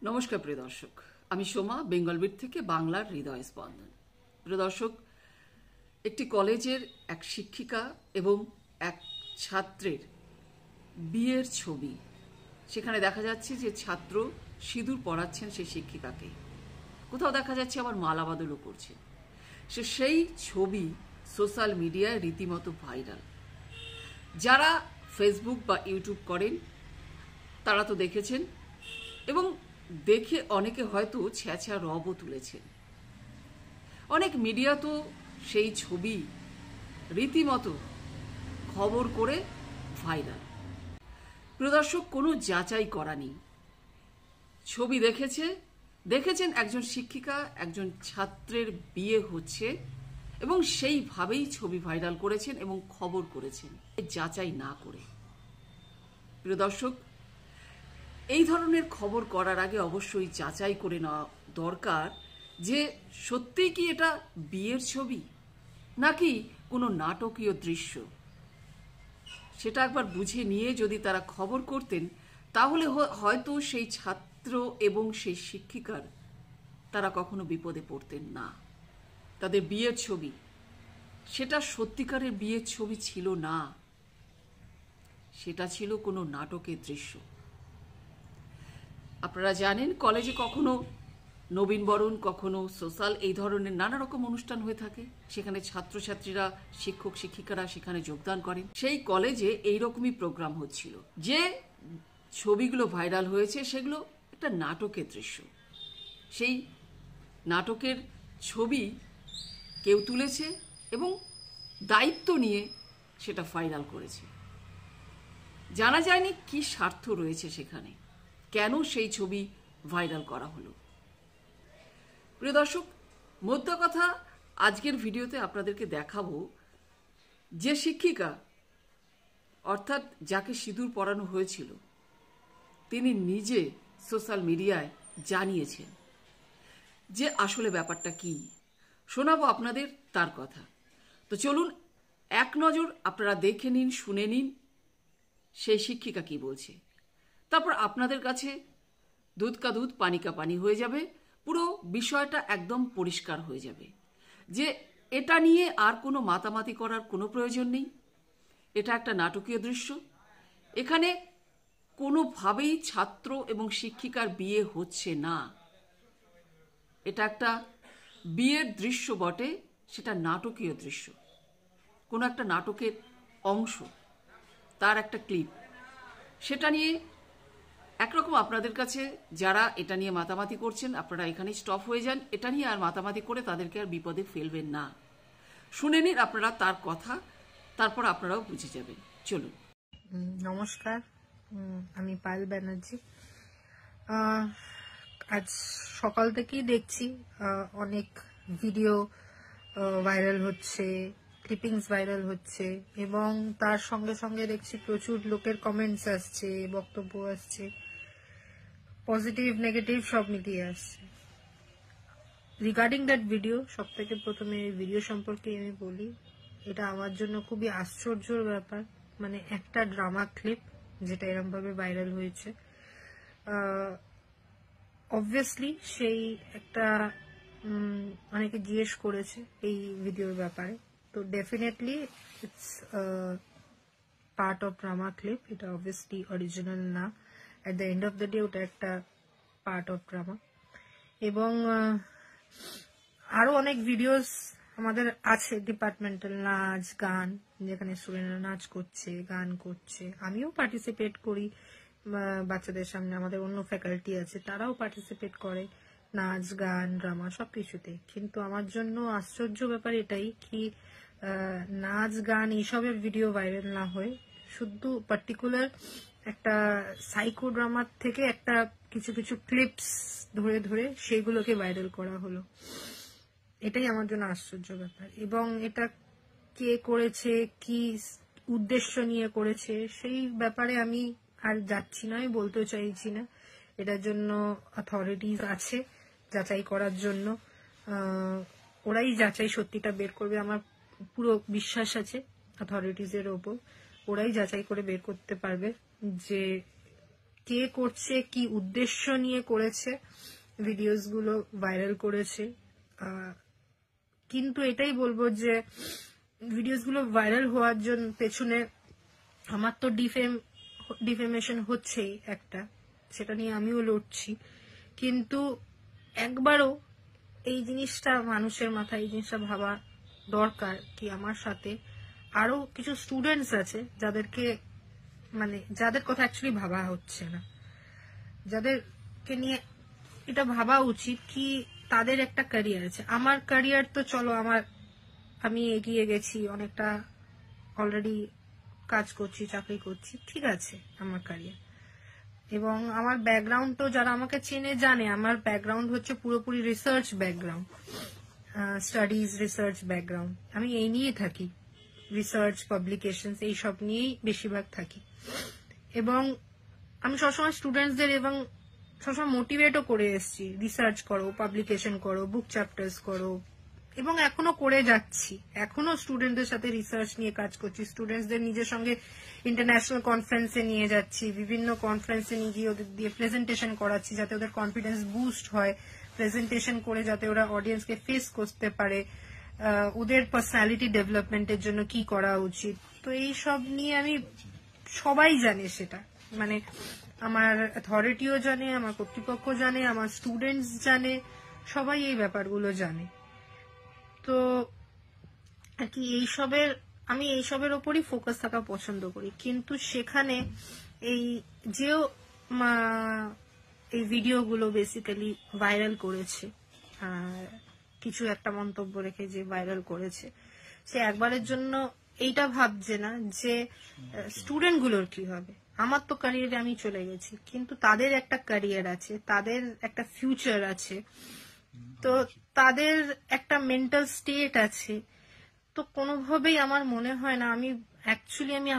নমস্কার প্রিয় দর্শক, আমি সোমা বেঙ্গলবিট থেকে বাংলার হৃদয় স্পন্দন। প্রিয় দর্শক, একটি কলেজের এক শিক্ষিকা এবং এক ছাত্রের বিয়ের ছবি। সেখানে দেখা যাচ্ছে যে ছাত্র সিঁদুর পরাচ্ছেন সেই শিক্ষিকাকে, কোথাও দেখা যাচ্ছে আবার মালা বদলও করছে। সেই ছবি সোশ্যাল মিডিয়ায় রীতিমতো ভাইরাল। যারা ফেসবুক বা ইউটিউব করেন তারা তো দেখেছেন এবং দেখে অনেকে হয়তো ছ্যাঁছ্যা রবও তুলেছেন। অনেক মিডিয়া তো সেই ছবি রীতিমতো খবর করে ভাইরাল। প্রিয় দর্শক, কোনো যাচাই করা নেই, ছবি দেখেছেন একজন শিক্ষিকা একজন ছাত্রের বিয়ে হচ্ছে এবং সেইভাবেই ছবি ভাইরাল করেছেন এবং খবর করেছেন যাচাই না করে। প্রিয় দর্শক, এই ধরনের খবর করার আগে অবশ্যই যাচাই করে নেওয়া দরকার যে সত্যিই কি এটা বিয়ের ছবি নাকি কোনো নাটকীয় দৃশ্য। সেটা একবার বুঝে নিয়ে যদি তারা খবর করতেন তাহলে হয়তো সেই ছাত্র এবং সেই শিক্ষিকার তারা কখনো বিপদে পড়তেন না। তাদের বিয়ের ছবি সেটা সত্যিকারের বিয়ের ছবি ছিল না, সেটা ছিল কোনো নাটকের দৃশ্য। আপনারা জানেন কলেজে কখনো নবীনবরণ, কখনো সোশ্যাল, এই ধরনের নানা রকম অনুষ্ঠান হয়ে থাকে। সেখানে ছাত্রছাত্রীরা, শিক্ষক শিক্ষিকারা সেখানে যোগদান করেন। সেই কলেজে এইরকমই প্রোগ্রাম হচ্ছিল। যে ছবিগুলো ভাইরাল হয়েছে সেগুলো একটা নাটকের দৃশ্য। সেই নাটকের ছবি কেউ তুলেছে এবং দায়িত্ব নিয়ে সেটা ভাইরাল করেছে। জানা যায়নি কি স্বার্থ রয়েছে সেখানে, কেন সেই ছবি ভাইরাল করা হলো। প্রিয় দর্শক, মোদ্দা কথা আজকের ভিডিওতে আপনাদেরকে দেখাবো যে শিক্ষিকা অর্থাৎ যাকে সিঁদুর পরানো হয়েছিল তিনি নিজে সোশ্যাল মিডিয়ায় জানিয়েছেন যে আসলে ব্যাপারটা কি। শোনাবো আপনাদের তার কথা। তো চলুন এক নজর আপনারা দেখে নিন, শুনে নিন সেই শিক্ষিকা কি বলছে। তারপর আপনাদের কাছে দুধ কা দুধ পানি কা পানি হয়ে যাবে, পুরো বিষয়টা একদম পরিষ্কার হয়ে যাবে যে এটা নিয়ে আর কোনো মাতামাতি করার কোনো প্রয়োজন নেই। এটা একটা নাটকীয় দৃশ্য। এখানে কোনোভাবেই ছাত্র এবং শিক্ষিকার বিয়ে হচ্ছে না। এটা একটা বিয়ের দৃশ্য বটে, সেটা নাটকীয় দৃশ্য, কোনো একটা নাটকের অংশ, তার একটা ক্লিপ। সেটা নিয়ে একরকম আপনাদের কাছে যারা এটা নিয়ে মাতামাতি করছেন আপনারা এখানেই স্টপ হয়ে যান। এটা নিয়ে আর মাতামাতি করে তাদেরকে আর বিপদে ফেলবেন না। শুনে নিন আপনারা তার কথা, তারপর আপনারাও বুঝে যাবেন। চলুন। নমস্কার, আমি পায়েল ব্যানার্জি। আজ সকাল থেকেই দেখছি অনেক ভিডিও ভাইরাল হচ্ছে, ক্লিপিংস ভাইরাল হচ্ছে এবং তার সঙ্গে সঙ্গে দেখছি প্রচুর লোকের কমেন্টস আসছে, বক্তব্য আসছে, পজিটিভ নেগেটিভ সব মিলিয়ে আসছে। রিগার্ডিং দ্যাট ভিডিও, সব থেকে প্রথমে ভিডিও সম্পর্কে আমি বলি, এটা আমার জন্য খুবই আশ্চর্যের ব্যাপার। মানে একটা ড্রামা ক্লিপ যেটা এরকম ভাবে ভাইরাল হয়েছে, অবভিয়াসলি সেই একটা অনেকে জিজ্ঞেস করেছে এই ভিডিওর ব্যাপারে, তো definitely it's part of drama clip. এটা অবভিয়াসলি অরিজিনাল না। At the end of the day ওটা একটা পার্ট অফ ড্রামা। এবং আরো অনেক ভিডিওস আমাদের আছে, ডিপার্টমেন্টাল নাচ গান, যেখানে স্টুডেন্টরা নাচ করছে, গান করছে। আমিও পার্টিসিপেট করি বাচ্চাদের সামনে, আমাদের অন্য ফ্যাকাল্টি আছে তারাও পার্টিসিপেট করে নাচ গান ড্রামা সবকিছুতে। কিন্তু আমার জন্য আশ্চর্য ব্যাপার এটাই কি নাচ গান এইসবের ভিডিও ভাইরাল না হয়ে শুধু পার্টিকুলার একটা সাইকো ড্রামার থেকে একটা কিছু কিছু ক্লিপস ধরে ধরে সেগুলোকে ভাইরাল করা হলো। এটাই আমার জন্য আশ্চর্য ব্যাপার। এবং এটা কে করেছে, কি উদ্দেশ্য নিয়ে করেছে, সেই ব্যাপারে আমি আর যাচ্ছি না, আমি বলতে চাইছি না। এটার জন্য অথরিটিজ আছে যাচাই করার জন্য, ওরাই যাচাই সত্যিটা বের করবে। আমার পুরো বিশ্বাস আছে অথরিটিজের ওপর, ওরাই যাচাই করে বের করতে পারবে যে কে করছে, কি উদ্দেশ্য নিয়ে করেছে, ভিডিওস গুলো ভাইরাল করেছে। কিন্তু এটাই বলবো যে ভিডিওস গুলো ভাইরাল হওয়ার জন্য পেছনে আমার তো ডিফেমেশন হচ্ছেই একটা, সেটা নিয়ে আমিও লড়ছি। কিন্তু একবারও এই জিনিসটা মানুষের মাথায় এই জিনিসটা ভাবা দরকার কি আমার সাথে আরো কিছু স্টুডেন্টস আছে যাদেরকে মানে যাদের কথা অ্যাকচুয়ালি ভাবা হচ্ছে না, যাদেরকে নিয়ে এটা ভাবা উচিত কি তাদের একটা ক্যারিয়ার আছে। আমার ক্যারিয়ার তো চলো আমি এগিয়ে গেছি অনেকটা, অলরেডি কাজ করছি, চাকরি করছি, ঠিক আছে আমার ক্যারিয়ার। এবং আমার ব্যাকগ্রাউন্ড তো যারা আমাকে চেনে জানে আমার ব্যাকগ্রাউন্ড হচ্ছে পুরোপুরি research background, studies research background. আমি এই নিয়েই থাকি, রিসার্চ পাবলিকেশন এইসব নিয়েই বেশিরভাগ থাকি। এবং আমি সবসময় স্টুডেন্টসদের এবং সবসময় মোটিভেটও করে এসেছি, রিসার্চ করো, পাবলিকেশন করো, বুক চ্যাপ্টার্স করো, এবং এখনো করে যাচ্ছি। এখনো স্টুডেন্টদের সাথে রিসার্চ নিয়ে কাজ করছি, স্টুডেন্টসদের নিজের সঙ্গে ইন্টারন্যাশনাল কনফারেন্সে নিয়ে যাচ্ছি, বিভিন্ন কনফারেন্সে নিয়ে গিয়ে ওদের দিয়ে প্রেজেন্টেশন করাচ্ছি যাতে ওদের কনফিডেন্স বুস্ট হয়, প্রেজেন্টেশন করে যাতে ওরা অডিয়েন্সকে ফেস করতে পারে, ওদের পার্সোনালিটি ডেভেলপমেন্টের জন্য কি করা উচিত। তো এই সব নিয়ে আমি, সবাই জানে সেটা, মানে আমার অথরিটিও জানে, আমার কর্তৃপক্ষ জানে, আমার স্টুডেন্টস জানে, সবাই এই ব্যাপারগুলো জানে। তো আর কি আমি এইসবের ওপরই ফোকাস থাকা পছন্দ করি। কিন্তু সেখানে এই এই ভিডিওগুলো বেসিক্যালি ভাইরাল করেছে, কিছু একটা মন্তব্য রেখে যে ভাইরাল করেছে, সে একবারের জন্য এইটা ভাবছে না যে স্টুডেন্টগুলোর কি হবে। আমার তো ক্যারিয়ারে আমি চলে গেছি, কিন্তু তাদের একটা ক্যারিয়ার আছে, তাদের একটা ফিউচার আছে, তো তাদের একটা মেন্টাল স্টেট আছে। তো কোনোভাবেই আমার মনে হয় না, আমি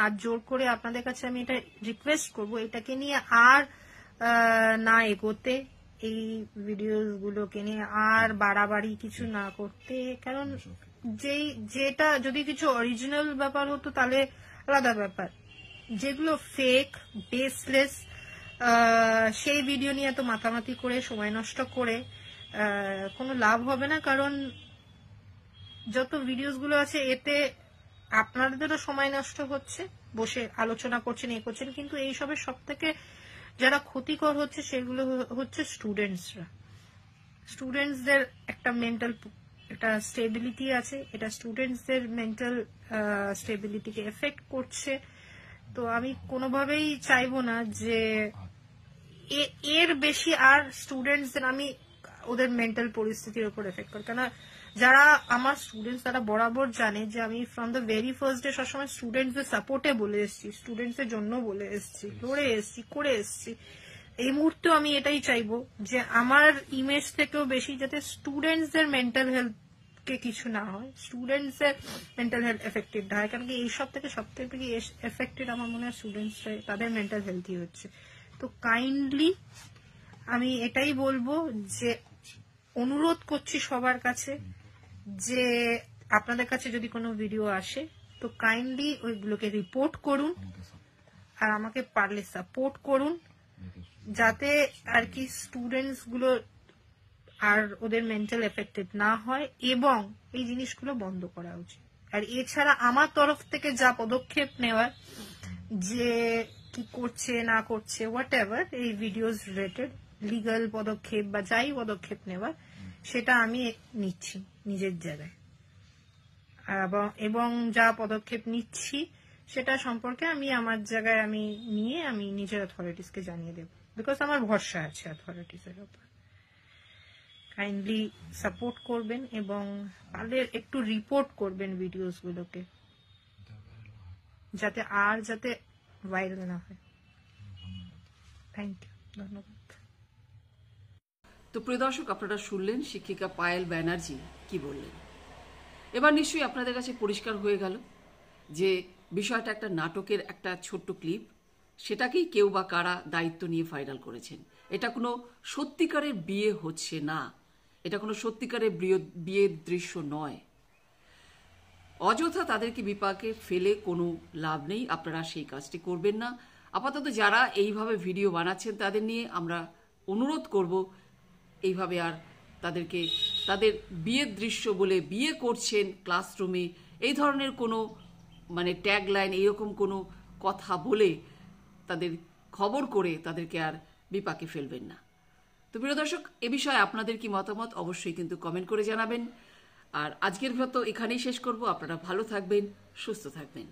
হাত জোর করে আপনাদের কাছে আমি এটা রিকোয়েস্ট করব এটাকে নিয়ে আর না এগোতে, এই ভিডিওগুলোকে নিয়ে আর বাড়াবাড়ি কিছু না করতে। কারণ যেটা যদি কিছু অরিজিনাল ব্যাপার হতো তাহলে আলাদা ব্যাপার, যেগুলো ফেক বেসলেস সেই ভিডিও নিয়ে এত মাতামাতি করে সময় নষ্ট করে কোনো লাভ হবে না। কারণ যত ভিডিওস গুলো আছে এতে আপনাদেরও সময় নষ্ট হচ্ছে, বসে আলোচনা করছেন, এ করছেন, কিন্তু এইসবের সব থেকে যারা ক্ষতিকর হচ্ছে সেগুলো হচ্ছে স্টুডেন্টসরা। স্টুডেন্টসদের একটা মেন্টাল একটা স্টেবিলিটি আছে, এটা স্টুডেন্টসদের মেন্টাল স্টেবিলিটিকে এফেক্ট করছে। তো আমি কোনোভাবেই চাইবো না যে এর বেশি আর স্টুডেন্টসদের আমি ওদের মেন্টাল পরিস্থিতির উপর এফেক্ট করি। কেন যারা আমার স্টুডেন্টস তারা বরাবর জানে যে আমি from the very first day সবসময় স্টুডেন্টসদের সাপোর্টে বলে এসেছি, স্টুডেন্টসদের জন্য বলে এসেছি, লড়ে এসেছি, করে এসেছি। এই মুহূর্তেও আমি এটাই চাইবো যে আমার ইমেজ থেকেও বেশি যাতে স্টুডেন্টসদের মেন্টাল হেলথ কে কিছু না হয়, স্টুডেন্টসদের মেন্টাল হেলথ এফেক্টেড না হয়। কারণ কি এইসব থেকে সব থেকে এফেক্টেড আমার মনে হয় স্টুডেন্টসরা, তাদের মেন্টাল হেলথই হচ্ছে। তো কাইন্ডলি আমি এটাই বলবো যে অনুরোধ করছি সবার কাছে যে আপনাদের কাছে যদি কোনো ভিডিও আসে তো কাইন্ডলি ওইগুলোকে রিপোর্ট করুন, আর আমাকে পারলে সাপোর্ট করুন, যাতে আর কি স্টুডেন্টস গুলো আর ওদের মেন্টাল এফেক্টেড না হয়, এবং এই জিনিসগুলো বন্ধ করা উচিত। আর এছাড়া আমার তরফ থেকে যা পদক্ষেপ নেওয়ার, যে কি করছে না করছে হোয়াট এভার এই ভিডিওস রিলেটেড লিগাল পদক্ষেপ বা যাই পদক্ষেপ নেওয়ার, সেটা আমি নিচ্ছি নিজের জায়গায়, এবং যা পদক্ষেপ নিচ্ছি সেটা সম্পর্কে আমি আমার জায়গায় আমি নিয়ে আমি নিজের অথরিটিসকে জানিয়ে দেব, বিকজ আমার ভরসা আছে অথরিটিসের উপর। কাইন্ডলি সাপোর্ট করবেন এবং তাদের একটু রিপোর্ট করবেন ভিডিওস গুলোকে, যাতে ভাইরাল না হয়। থ্যাংক ইউ, ধন্যবাদ। তো প্রিয় দর্শক, আপনারা শুনলেন শিক্ষিকা পায়েল ব্যানার্জি কি বললেন। এবার নিশ্চয়ই আপনাদের কাছে পরিষ্কার হয়ে গেল যে বিষয়টা একটা নাটকের একটা ছোট্ট ক্লিপ, সেটাকেই কেউ বা কারা দায়িত্ব নিয়ে ভাইরাল করেছেন। এটা কোনো সত্যিকারের বিয়ে হচ্ছে না, এটা কোনো সত্যিকারের বিয়ের দৃশ্য নয়। অযথা তাদেরকে বিপাকে ফেলে কোনো লাভ নেই, আপনারা সেই কাজটি করবেন না। আপাতত যারা এইভাবে ভিডিও বানাচ্ছেন তাদের নিয়ে আমরা অনুরোধ করব এইভাবে আর তাদেরকে তাদের বিয়ের দৃশ্য বলে বিয়ে করছেন ক্লাসরুমে এই ধরনের কোনো মানে ট্যাগ লাইন এইরকম কোনো কথা বলে তাদের খবর করে তাদেরকে আর বিপাকে ফেলবেন না। তো প্রিয় দর্শক, এ বিষয়ে আপনাদের কি মতামত অবশ্যই কিন্তু কমেন্ট করে জানাবেন। আর আজকের মতো এখানেই শেষ করব। আপনারা ভালো থাকবেন, সুস্থ থাকবেন।